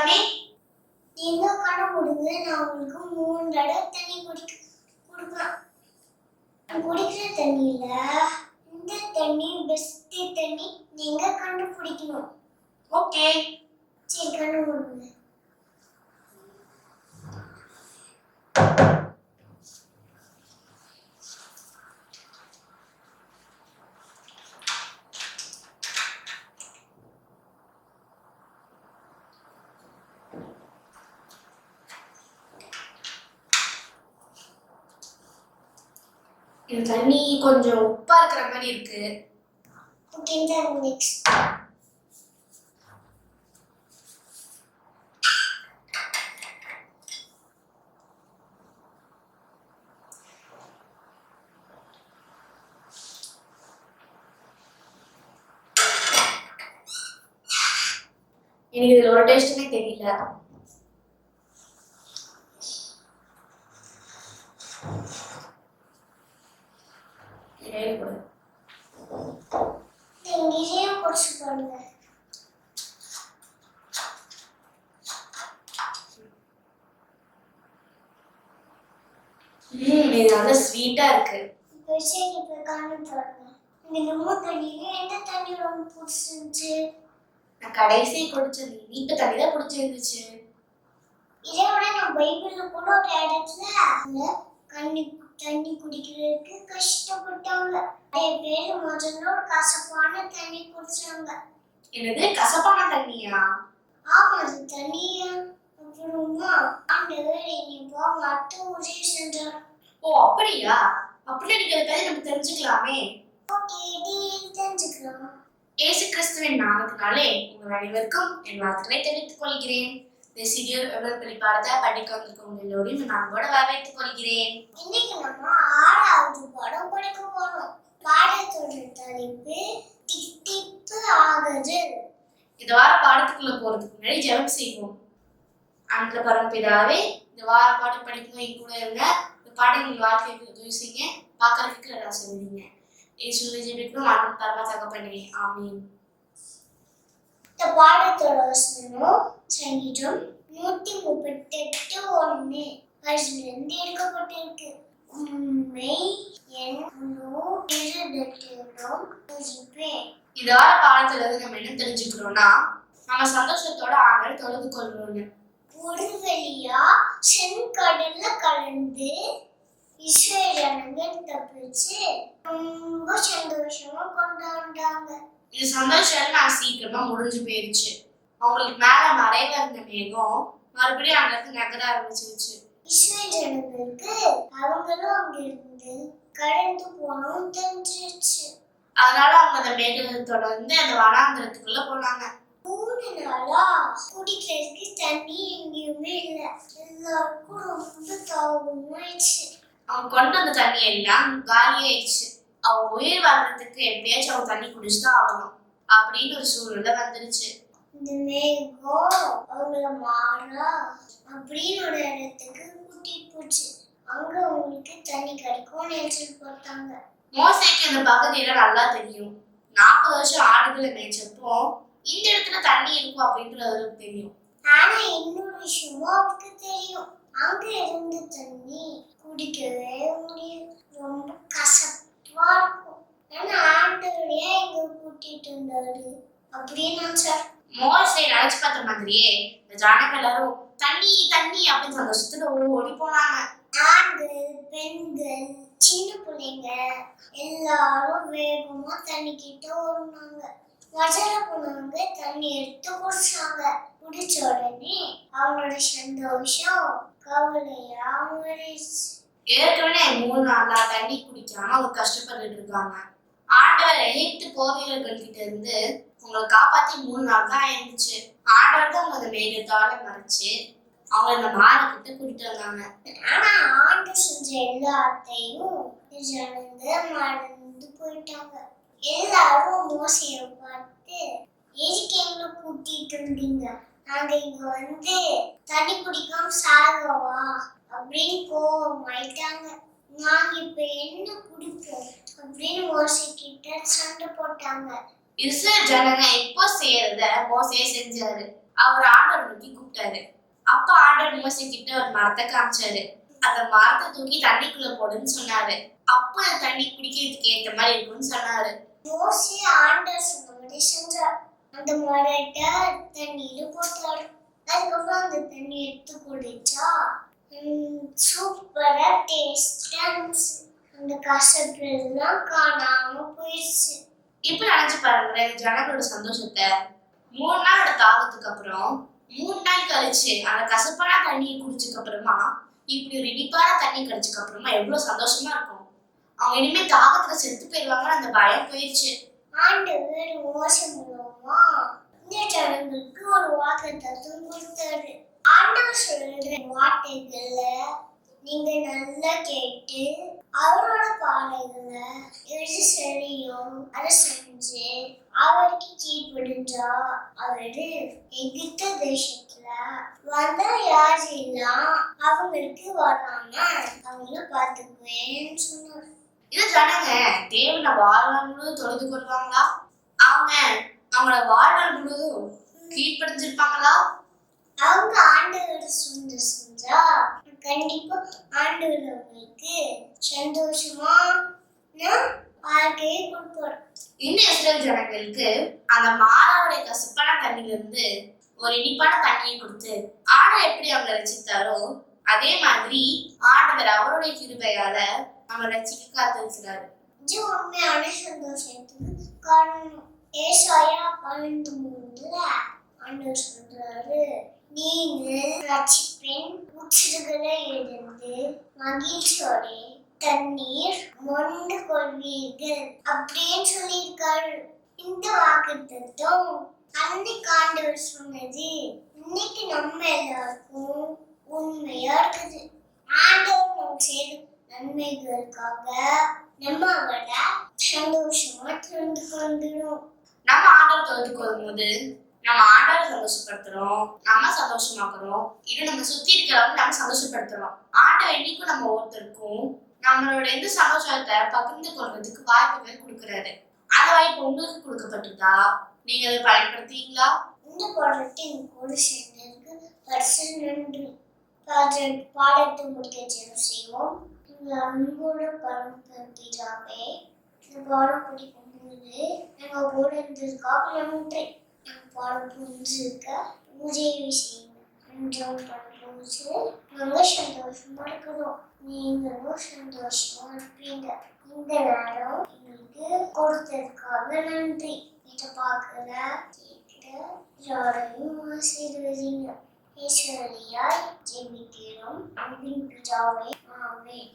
பார்க்கலாமே. நீங்க கண்ண மூடுங்க, நான் உங்களுக்கு 3 தடவை தண்ணி குடிக்கலாம். குடிக்கிற தண்ணியில இந்த தண்ணி பெஸ்ட் தண்ணி நீங்க கண்டுபிடிக்கணும். ஓகே, சரி கண்ண மூடுங்க. இந்த தண்ணி கொஞ்சம் உப்பா இருக்கிற மாதிரி இருக்கு. ஓகே, நெக்ஸ்ட் எனக்கு இதுல ஒரு டேஸ்ட்டுமே தெரியல. இங்கேயே குடிச்சு பாருங்க. இது நல்ல ஸ்வீட்டா இருக்கு. இப்போ காண பாருங்க. இந்த ரொம்ப தண்ணியில எந்த தண்ணி ரொம்ப பிடிச்சிருந்துச்சு? நான் கடைசி குடிச்சது இனிப்பு தண்ணி தான் பிடிச்சிருந்துச்சு. இதை விட நான் பைபிள்ல கூட ஒரு இடத்துல தண்ணி குடிக்கிறதுக்கு கஷ்டப்பட்டாங்க. நிறைய பேர் முதல்ல ஒரு கசப்பான தண்ணி குடிச்சாங்க. என்னது, கசப்பான தண்ணியா? ஆமா, அது தண்ணியா? அப்புறமா ஆண்டவர் இப்போ மற்ற உதவி செஞ்சார். ஓ அப்படியா? அப்படி இருக்கிறத நம்ம தெரிஞ்சுக்கலாமே. ஓகே, தெரிஞ்சுக்கலாம். இயேசு கிறிஸ்துவின் நாமத்தினாலே உங்கள் அனைவருக்கும் என் வாழ்த்துக்களை தெரிவித்துக் கொள்கிறேன். ரெசிடியூர் எவ்வளவு வெளிப்பாடத்தை படிக்க வந்திருக்கவங்க எல்லோரையும் நான் கூட வரவேற்றுக் கொள்கிறேன். இன்னைக்கு நம்ம 6வது பாடம் படிக்க போறோம். பாடத்தோட தலைப்பு தித்திப்பு ஆகுது. இந்த வார பாடத்துக்குள்ள போறதுக்கு முன்னாடி ஜெபம் செய்வோம். அன்புள்ள பரமபிதாவே, இந்த வார பாடம் படிக்கும் என் கூட இருங்க. இந்த பாடங்கள் வாழ்க்கைக்கு உதவி செய்யுங்க. பார்க்கறதுக்கு நல்லா சொல்லுவீங்க. இயேசுவை ஜெபிக்கிறோம். அன்பு பரம தகப்பனே, ஆமீன். இந்த பாடத்தோட வசனம் சங்கீதம் 138:1 அதிலிருந்து எடுக்கப்பட்டிருக்கு. உண்மை என் முழு இருதயத்திலும் துதிப்பேன். இந்த வார பாடத்துல இருந்து நம்ம என்ன தெரிஞ்சுக்கிறோம்னா, நம்ம சந்தோஷத்தோட ஆண்டவரை தொழுது கொள்றோம்னு. ஒரு வழியா செங்கடல்ல கலந்து இஸ்ரேல் ஜனங்கள் தப்பிச்சு ரொம்ப சந்தோஷமா கொண்டாண்டாங்க. இது சந்தோஷம் நான் சீக்கிரமா முடிஞ்சு போயிருச்சு. அவங்களுக்கு மேல மறைவா இருந்த மேகம் மறுபடியும் அங்க இருந்து நகர ஆரம்பிச்சிருச்சு. இஸ்ரேல் ஜனங்களுக்கு அவங்களும் அங்க இருந்து கடந்து போனோம் தெரிஞ்சிருச்சு. அதனால அவங்க அந்த மேகத்தை தொடர்ந்து அந்த வனாந்திரத்துக்குள்ள போனாங்க. 3 நாளா குடிக்கிறதுக்கு தண்ணி எங்கேயுமே இல்ல. எல்லாருக்கும் ரொம்ப தாகமாயிடுச்சு. அவங்க கொண்டு வந்த தண்ணி எல்லாம் காலியாயிடுச்சு. அவங்க உயிர் வாழ்றதுக்கு எப்படியாச்சும் அவங்க தண்ணி குடிச்சுதான் ஆகணும் அப்படின்னு ஒரு சூழ்நிலை வந்துருச்சு. இந்த மேகம் அவங்கள மாறா அப்படின்னு ஒரு இடத்துக்கு கூட்டிட்டு போச்சு. அங்க அவங்களுக்கு தண்ணி கிடைக்கும் நினைச்சிட்டு போட்டாங்க. மோசேக்கு இந்த பகுதியில நல்லா தெரியும். 40 வருஷம் ஆடுகளை மேய்ச்சப்போ இந்த இடத்துல தண்ணி இருக்கும் அப்படின்றது அவருக்கு தெரியும். ஆனா இன்னொரு விஷயமும் அவருக்கு தெரியும். அங்க இருந்த தண்ணி குடிக்கவே முடியாது, ரொம்ப கசப்பா இருக்கும். ஆனா ஆண்டவரையா எங்க கூட்டிட்டு இருந்தாரு அப்படின்னு நினைச்சார். மோசே நினைச்சு பார்த்த மாதிரியே இந்த ஜனங்கள் எல்லாரும் தண்ணி தண்ணி அப்படின்னு சந்தோஷத்துல ஓடி போனாங்க. ஆண்கள், பெண்கள், சின்ன பிள்ளைங்க எல்லாரும் வேகமா தண்ணி கிட்ட ஓடுனாங்க. முதல்ல போனவங்க தண்ணி எடுத்து குடிச்சாங்க. குடிச்ச உடனே அவங்களோட சந்தோஷம் கவலையா மாறிடுச்சு. ஏற்கனவே 3 நாளா தண்ணி குடிக்காம அவங்க கஷ்டப்பட்டுட்டு இருக்காங்க. ஆண்டவர் எகிப்து போர்வீரர்கள் கிட்ட இருந்து உங்களை காப்பாத்தி 3 நாள் தான் ஆயிருந்துச்சு. ஆண்டவர் தான் அவங்க மேகத்தால மறைச்சு அவங்க இந்த மாறக்கிட்ட கூட்டிட்டு வந்தாங்க. ஆனா ஆண்டு செஞ்ச எல்லாத்தையும் ஜனங்க மறந்து போயிட்டாங்க. எல்லாரும் மோசைய பார்த்து எதுக்கு எங்களை கூட்டிட்டு இருந்தீங்க, நாங்க இங்க வந்து தண்ணி குடிக்காம சாகவா அப்படின்னு கோவமாயிட்டாங்க. நாங்க இப்ப என்ன குடிப்போம் அப்படின்னு மோசை கிட்ட சண்டை போட்டாங்க. இஸ்ரேல் ஜனங்க இப்போ செய்யறத மோசே செஞ்சாரு. அவர் ஆண்டவர் நோக்கி கூப்பிட்டாரு. அப்ப ஆண்டவர் மோசே கிட்ட ஒரு மரத்தை காமிச்சாரு. அந்த மரத்தை தூக்கி தண்ணிக்குள்ள போடுன்னு சொன்னாரு. அப்ப அந்த தண்ணி குடிக்கிறதுக்கு ஏத்த மாதிரி இருக்கும்னு சொன்னாரு. மோசே ஆண்டவர் சொன்னபடி செஞ்சார். அந்த மரத்தை தண்ணியில போட்டாரு. அதுக்கப்புறம் அந்த தண்ணி எடுத்து குடிச்சா சூப்பரா டேஸ்டா இருந்துச்சு. அந்த கசப்பு எல்லாம் காணாம போயிடுச்சு. இப்ப நினைச்சு பாருங்களேன் ஜனங்களோட சந்தோஷத்தை. 3 நாளோட தாகத்துக்கு அப்புறம் 3 நாள் கழிச்சு அந்த கசப்பான தண்ணியை குடிச்சதுக்கு அப்புறமா இப்படி ஒரு இனிப்பான தண்ணி கிடைச்சதுக்கு அப்புறமா எவ்வளவு சந்தோஷமா இருக்கும். அவங்க இனிமே தாகத்துல செத்து போயிடுவாங்கன்னு அந்த பயம் போயிடுச்சு. ஆண்டவர் மோசே மூலமா இந்த ஜனங்களுக்கு ஒரு வாக்குத்தத்தம் கொடுத்தாரு. ஆண்டவர் சொல்ற வார்த்தைகளை நீங்க நல்லா கேட்டு அவரோட பாதைகளை எது சரியோ அதை செஞ்சு அவருக்கு கீழ்படிஞ்சா அவரு எகிப்து தேசத்துல வந்த யாரெல்லாம் அவங்களுக்கு வராம அவங்கள பார்த்துக்குவேன்னு சொன்னார். இது ஜனங்க தேவனை வாழ்நாள் முழுவதும் தொழுது கொள்வாங்களா? அவங்களோட வாழ்நாள் முழுவதும் கீழ்படிஞ்சிருப்பாங்களா? அவங்க ஆண்டவர் சொந்த செஞ்சா கண்டிப்பா ஆண்டவர் அவங்களுக்கு சந்தோஷமான வாழ்க்கையை கொடுப்பார். இந்த இஸ்ரேல் ஜனங்களுக்கு அந்த மாறாவுடைய கசப்பான தண்ணியில இருந்து ஒரு இனிப்பான தண்ணியை கொடுத்து ஆண்டவர் எப்படி அவங்களை ரசித்தாரோ அதே மாதிரி ஆண்டவர் அவருடைய கிருபையால அவங்களை ரசிக்க காத்திருக்கிறாரு. இது உண்மையான சந்தோஷத்துக்கு காரணம். ஏசாயா 12:3 ஆண்டவர் சொல்றாரு, நீங்கள் ரட்சிப்பின் ஊற்றுகளை எடுத்து மகிழ்ச்சியோட தண்ணீர் மொண்டு கொள்வீர்கள் அப்படின்னு சொல்லியிருக்காரு. இந்த வாக்குத்தத்தம் அன்னைக்கு ஆண்டவர் சொன்னது இன்னைக்கு நம்ம எல்லாருக்கும் உண்மையா இருக்குது. ஆண்டவர் நம்ம செய்த நன்மைகளுக்காக நம்ம அவரை சந்தோஷமா திறந்து கொண்டுடும். நம்ம ஆண்டவர் தொழுது கொள்ளும் போது நம்ம ஆண்டவரை சந்தோஷப்படுத்துறோம், நம்ம சந்தோஷமாக்குறோம், இது நம்ம சுத்தி இருக்கிறவங்க நம்ம சந்தோஷப்படுத்துறோம். ஆண்டவர் என்னைக்கும் நம்ம ஒவ்வொருத்தருக்கும் நம்மளோட எந்த சந்தோஷத்தை பகிர்ந்து கொள்றதுக்கு வாய்ப்புகள் கொடுக்குறாரு. அந்த வாய்ப்பு உங்களுக்கு கொடுக்கப்பட்டிருந்தா நீங்க அதை பயன்படுத்துவீங்களா? இந்த பாடத்தை கூட சேர்ந்ததுக்கு பரிசு நன்றி. பாடத்தை முடிக்க ஜெபம் செய்வோம். அன்போட பரம்பிதாவே, இந்த பாடம் படிக்கும்போது எங்க கூட இருந்ததுக்காக நன்றி. பாடம் புரிஞ்சுக்க உதவி செய்யுங்க. அன்றாம் பண்ணும்போது நாங்க சந்தோஷமா இருக்கிறோம். நீங்களும் சந்தோஷமா இருப்பீங்க. இந்த நேரம் எங்களுக்கு கொடுத்ததுக்காக நன்றி. இதை பார்க்கல கேட்கிற யாரையும் ஆசீர்வதிங்க. ஈஸ்வரியாய் ஜெபிக்கிறோம். அன்பின் பிதாவே, ஆமென்.